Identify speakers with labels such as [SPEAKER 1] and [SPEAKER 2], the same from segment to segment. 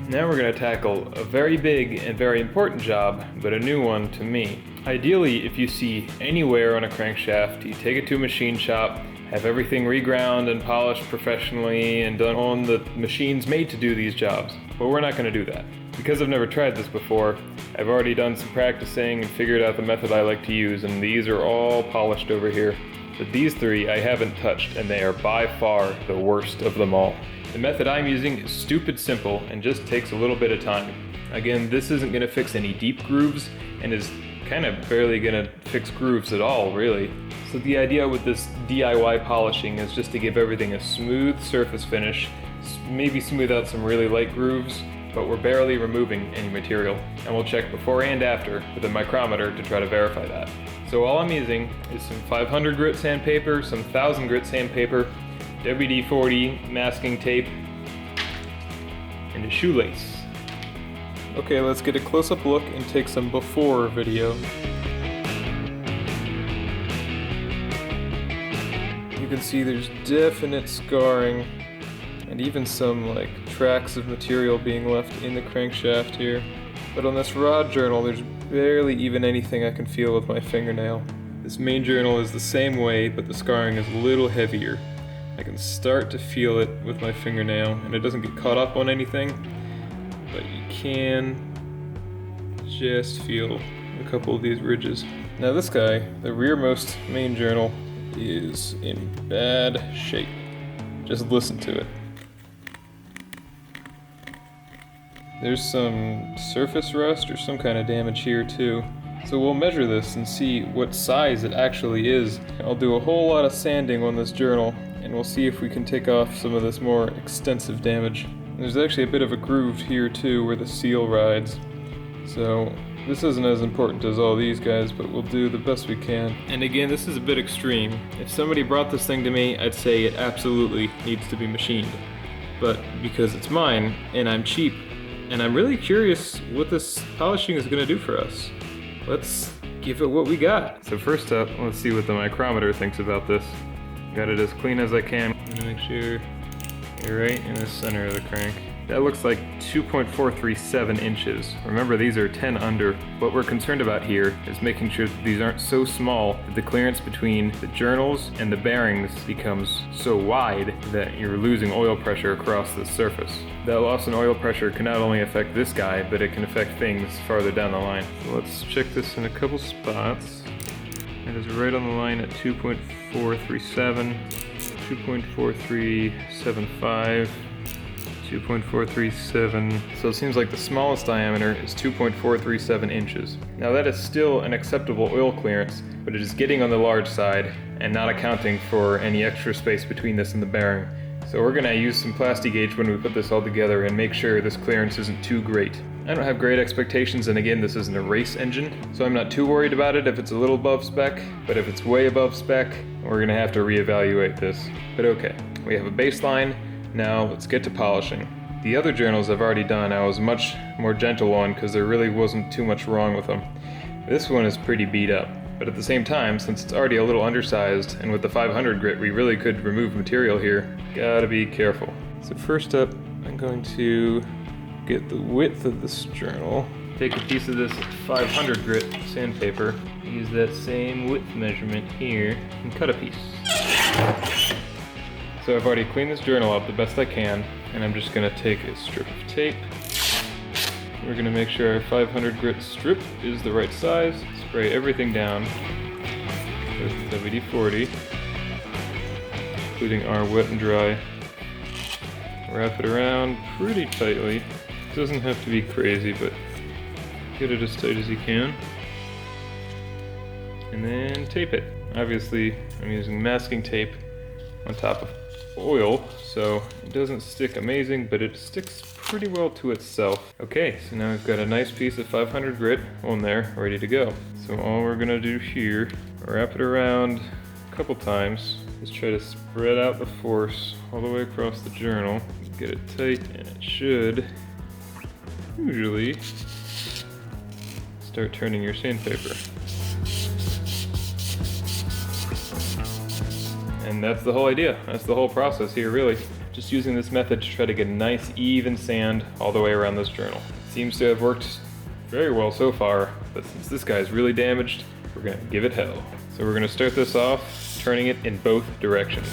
[SPEAKER 1] Now we're going to tackle a very big and very important job, but a new one to me. Ideally, if you see any wear on a crankshaft, you take it to a machine shop, have everything reground and polished professionally and done on the machines made to do these jobs. But we're not going to do that. Because I've never tried this before, I've already done some practicing and figured out the method I like to use, and these are all polished over here. But these three I haven't touched, and they are by far the worst of them all. The method I'm using is stupid simple and just takes a little bit of time. Again, this isn't going to fix any deep grooves and is kind of barely going to fix grooves at all, really. So the idea with this DIY polishing is just to give everything a smooth surface finish, maybe smooth out some really light grooves, but we're barely removing any material. And we'll check before and after with a micrometer to try to verify that. So all I'm using is some 500 grit sandpaper, some 1000 grit sandpaper, WD-40 masking tape, and a shoelace. Okay, let's get a close-up look and take some before video. You can see there's definite scarring and even some tracks of material being left in the crankshaft here. But on this rod journal, there's barely even anything I can feel with my fingernail. This main journal is the same way, but the scarring is a little heavier. I can start to feel it with my fingernail, and it doesn't get caught up on anything, but you can just feel a couple of these ridges. Now this guy, the rearmost main journal, is in bad shape. Just listen to it. There's some surface rust or some kind of damage here too. So we'll measure this and see what size it actually is. I'll do a whole lot of sanding on this journal, and we'll see if we can take off some of this more extensive damage. There's actually a bit of a groove here too where the seal rides. So this isn't as important as all these guys, but we'll do the best we can. And again, this is a bit extreme. If somebody brought this thing to me, I'd say it absolutely needs to be machined. But because it's mine and I'm cheap, and I'm really curious what this polishing is going to do for us. Let's give it what we got. So first up, let's see what the micrometer thinks about this. Got it as clean as I can. I'm gonna make sure you're right in the center of the crank. That looks like 2.437 inches. Remember, these are 10 under. What we're concerned about here is making sure that these aren't so small that the clearance between the journals and the bearings becomes so wide that you're losing oil pressure across the surface. That loss in oil pressure can not only affect this guy, but it can affect things farther down the line. So let's check this in a couple spots. It is right on the line at 2.437, 2.4375, 2.437. So it seems like the smallest diameter is 2.437 inches. Now that is still an acceptable oil clearance, but it is getting on the large side and not accounting for any extra space between this and the bearing. So we're gonna use some Plasti-Gauge when we put this all together and make sure this clearance isn't too great. I don't have great expectations, and again, this isn't a race engine, so I'm not too worried about it if it's a little above spec, but if it's way above spec, we're gonna have to reevaluate this. But okay, we have a baseline. Now let's get to polishing. The other journals I've already done, I was much more gentle on because there really wasn't too much wrong with them. This one is pretty beat up, but at the same time, since it's already a little undersized, and with the 500 grit we really could remove material here, gotta be careful. So first up, I'm going to get the width of this journal. Take a piece of this 500 grit sandpaper, use that same width measurement here, and cut a piece. So I've already cleaned this journal up the best I can, and I'm just gonna take a strip of tape. We're gonna make sure our 500 grit strip is the right size. Spray everything down with WD-40, including our wet and dry. Wrap it around pretty tightly. It doesn't have to be crazy, but get it as tight as you can. And then tape it. Obviously, I'm using masking tape on top of oil, so it doesn't stick amazing, but it sticks pretty well to itself. Okay, so now we've got a nice piece of 500 grit on there, ready to go. So all we're gonna do here, wrap it around a couple times, is try to spread out the force all the way across the journal, get it tight, and it should usually start turning your sandpaper. And that's the whole idea. That's the whole process here, really. just using this method to try to get a nice even sand all the way around this journal. It seems to have worked very well so far, but since this guy is really damaged, we're gonna give it hell. So we're gonna start this off, turning it in both directions.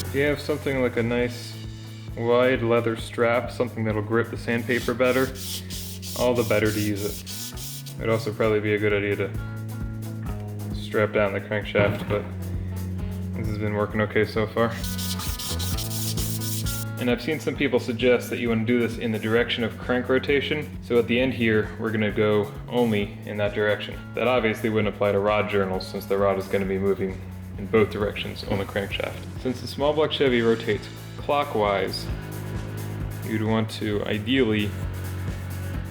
[SPEAKER 1] If you have something like a nice wide leather strap, something that'll grip the sandpaper better, all the better to use it. It'd also probably be a good idea to strap down the crankshaft, but this has been working okay so far. And I've seen some people suggest that you want to do this in the direction of crank rotation. So at the end here, we're going to go only in that direction. That obviously wouldn't apply to rod journals since the rod is going to be moving in both directions on the crankshaft. Since the small block Chevy rotates clockwise, you'd want to ideally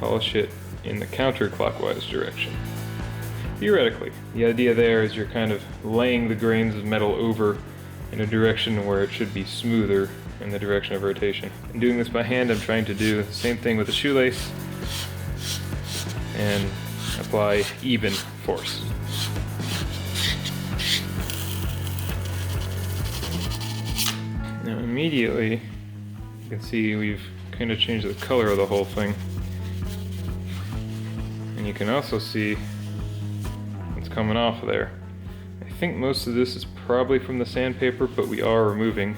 [SPEAKER 1] polish it in the counterclockwise direction. Theoretically, the idea there is you're kind of laying the grains of metal over in a direction where it should be smoother in the direction of rotation. In doing this by hand, I'm trying to do the same thing with the shoelace and apply even force. Now immediately, you can see we've kind of changed the color of the whole thing. And you can also see what's coming off of there. I think most of this is probably from the sandpaper, but we are removing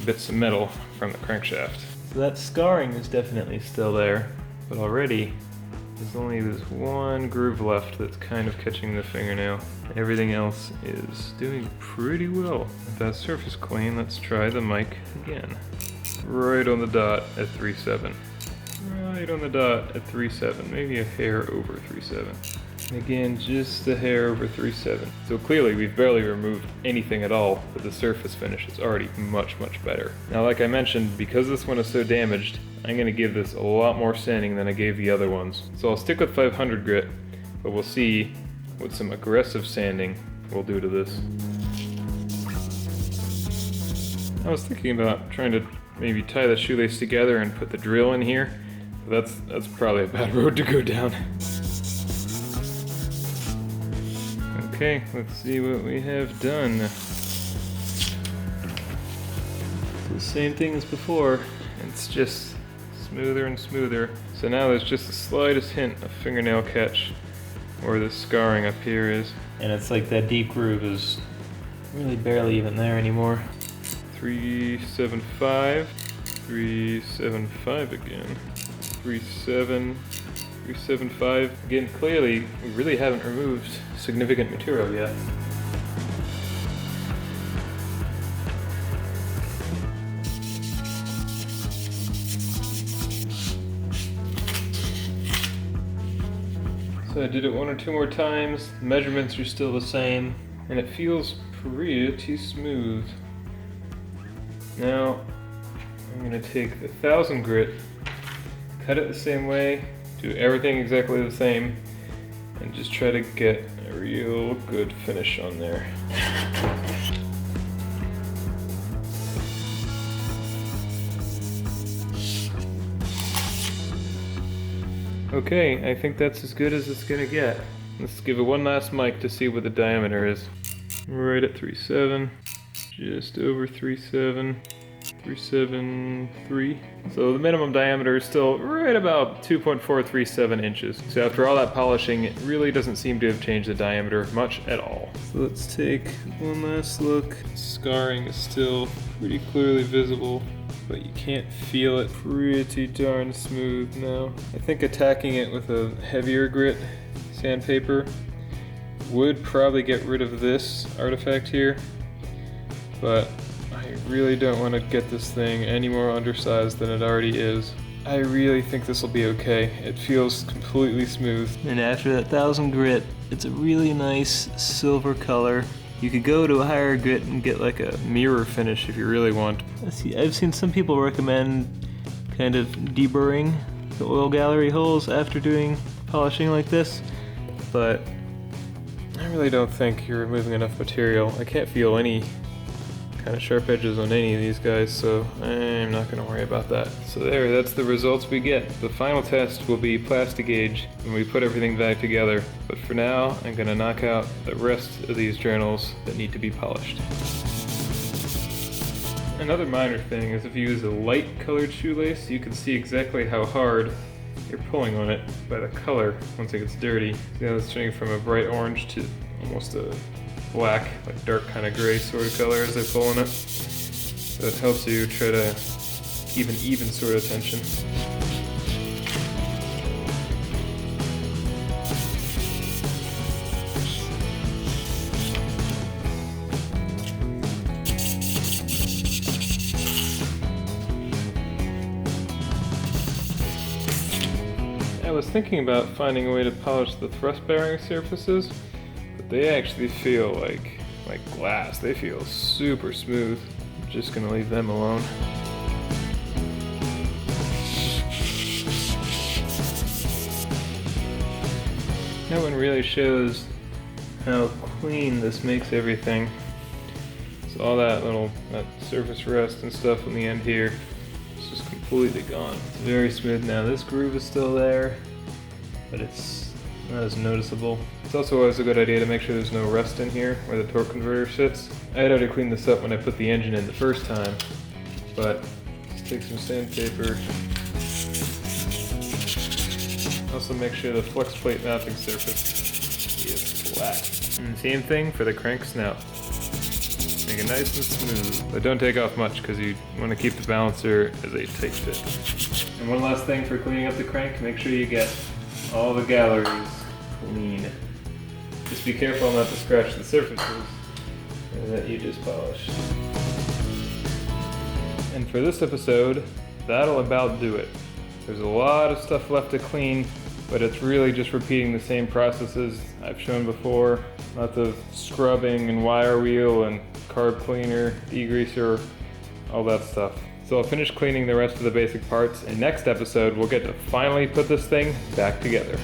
[SPEAKER 1] bits of metal from the crankshaft. So that scarring is definitely still there, but already there's only this one groove left that's kind of catching the fingernail. Everything else is doing pretty well. With that surface clean, let's try the mic again. Right on the dot at 3.7. Right on the dot at 3.7, maybe a hair over 3.7. Again, just a hair over 3.7. So clearly we've barely removed anything at all, but the surface finish is already much, much better. Now, like I mentioned, because this one is so damaged, I'm gonna give this a lot more sanding than I gave the other ones. So I'll stick with 500 grit, but we'll see what some aggressive sanding will do to this. I was thinking about trying to maybe tie the shoelace together and put the drill in here, but that's probably a bad road to go down. Okay, let's see what we have done. It's the same thing as before. It's just smoother and smoother. So now there's just the slightest hint of fingernail catch where the scarring up here is. And it's like that deep groove is really barely even there anymore. 3.75, 3.75 again, 3.7, 3.75. Again, clearly we really haven't removed significant material yet. So I did it one or two more times. The measurements are still the same, and it feels pretty smooth. Now I'm gonna take the 1000 grit, cut it the same way, do everything exactly the same, and just try to get a real good finish on there. Okay, I think that's as good as it's gonna get. Let's give it one last mic to see what the diameter is. Right at 3.7, just over 3.7. 3.73. So the minimum diameter is still right about 2.437 inches. So after all that polishing, it really doesn't seem to have changed the diameter much at all. So let's take one last look. Scarring is still pretty clearly visible, but you can't feel it. Pretty darn smooth now. I think attacking it with a heavier grit sandpaper would probably get rid of this artifact here, but I really don't want to get this thing any more undersized than it already is. I really think this will be okay. It feels completely smooth. And after that 1000 grit, it's a really nice silver color. You could go to a higher grit and get like a mirror finish if you really want. I've seen some people recommend kind of deburring the oil gallery holes after doing polishing like this, but I really don't think you're removing enough material. I can't feel any kind of sharp edges on any of these guys, so I'm not going to worry about that. So there, that's the results we get. The final test will be plastic gauge when we put everything back together, but for now I'm going to knock out the rest of these journals that need to be polished. Another minor thing is if you use a light colored shoelace, you can see exactly how hard you're pulling on it by the color once it gets dirty. See how it's turning from a bright orange to almost a black, like dark kind of gray sort of color as I pull on it. So it helps you try to keep an even sort of tension. I was thinking about finding a way to polish the thrust bearing surfaces, but they actually feel like glass. They feel super smooth. I'm just gonna leave them alone. That one really shows how clean this makes everything. So all that surface rust and stuff on the end here, it's just completely gone. It's very smooth now. This groove is still there, but it's not as noticeable. It's also always a good idea to make sure there's no rust in here where the torque converter sits. I had already cleaned this up when I put the engine in the first time, but just take some sandpaper. Also make sure the flex plate mounting surface is flat. And same thing for the crank snout. Make it nice and smooth, but don't take off much because you want to keep the balancer as a tight fit. And one last thing for cleaning up the crank, make sure you get all the galleries clean. Just be careful not to scratch the surfaces that you just polished. And for this episode, that'll about do it. There's a lot of stuff left to clean, but it's really just repeating the same processes I've shown before. Lots of scrubbing and wire wheel and carb cleaner, degreaser, all that stuff. So I'll finish cleaning the rest of the basic parts, and next episode we'll get to finally put this thing back together.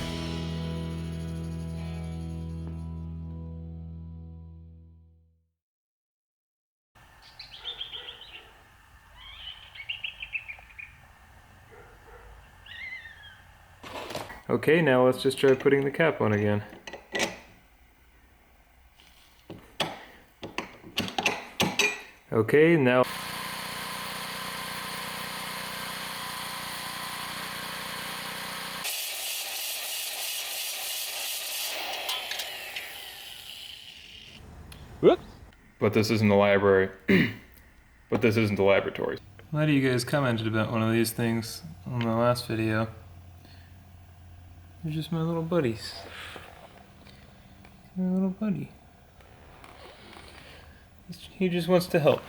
[SPEAKER 1] Okay, now let's just try putting the cap on again. Okay, now... Whoops! But this isn't the library. But this isn't the laboratory. A lot of you guys commented about one of these things on the last video. They're just my little buddies. My little buddy. He just wants to help.